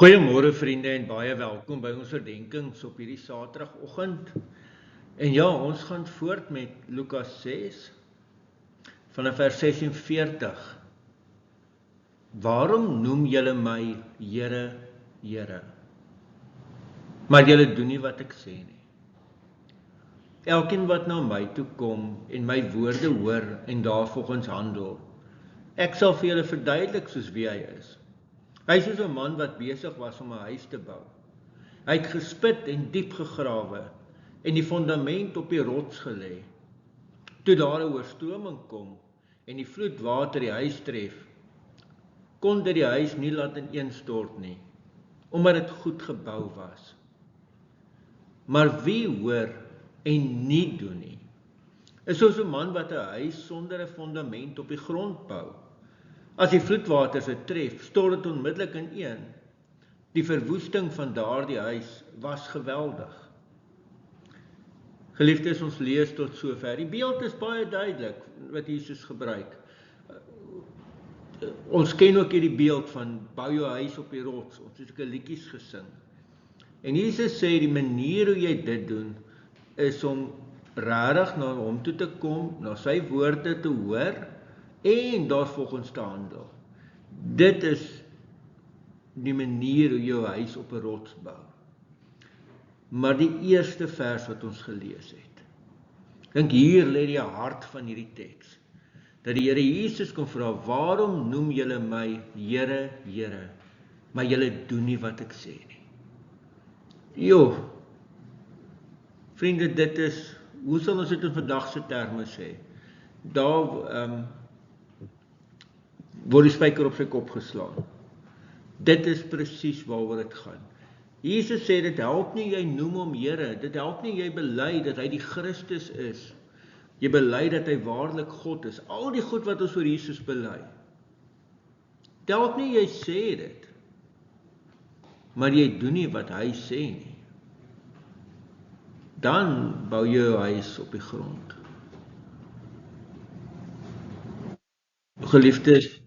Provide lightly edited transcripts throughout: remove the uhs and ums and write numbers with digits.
Goeiemôre vriende en baie welkom by ons herdenkings op hierdie Saterdagoggend. En ja, ons gaan voort met Lukas 6 vanaf vers 46. Waarom noem julle my Here, Here, maar julle doen nie wat ek sê nie? Elkeen wat na my toe kom en my woorde hoor en daarvolgens handel, ek sal vir julle verduidelik soos wie hy is. Hy is soos 'n man wat besig was om 'n huis te bou. Hy het gespit en diep gegrawe en die fondament op die rots gelê. Toe daar 'n oorstroming kom en die vloedwater die huis tref, kon dit die huis nie laat ineenstort nie, omdat dit goed gebou was. Maar wie hoor en nie doen nie, is soos 'n man wat 'n huis sonder 'n fondament op die grond bou. As die vloedwaters dit tref, stort dit onmiddellik ineen. Die verwoesting van daardie huis was geweldig. Geliefdes, ons lees tot sover. Die beeld is baie duidelik wat Jesus gebruik. Ons ken ook hierdie beeld van bou jou huis op die rots. Ons het ook liedjies gesing. En Jesus sê die manier hoe jy dit doen is om regtig na hom toe te kom, na sy woorde te hoor en daarvolgens te handel. Dit is die manier hoe jou huis op 'n rots bou. Maar die eerste vers wat ons gelees het, dink hier lê die hart van hierdie teks, dat die Here Jesus kon vra, waarom noem julle my Here, Here, maar julle doen nie wat ek sê nie? Jo, vriende, dit is, hoe sal ons dit in vandag se terme sê? Daar word die spyker op sy kop geslaan. Dit is presies waaroor dit gaan. Jesus sê, dit help nie jy noem hom Here, dit help nie jy bely dat hy die Christus is, jy bely dat hy waarlik God is, al die goed wat ons oor Jesus bely. Dit help nie jy sê dit, maar jy doen nie wat hy sê nie. Dan bou jy jou huis op die grond. Geliefdes,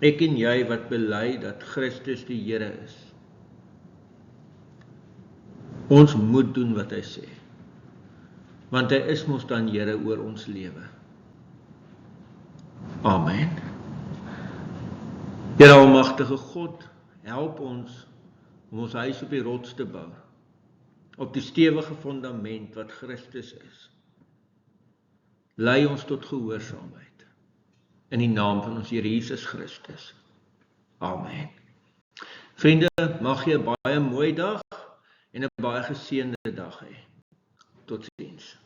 ek en jy wat bely dat Christus die Here is, ons moet doen wat hy sê, want hy is mos dan Here oor ons lewe. Amen. Here almagtige God, help ons om ons huis op die rots te bou, op die stewige fondament wat Christus is. Lei ons tot gehoorsaamheid. In die naam van ons Here Jesus Christus. Amen. Vriende, mag jy 'n baie mooi dag en 'n baie geseënde dag hê. Totsiens.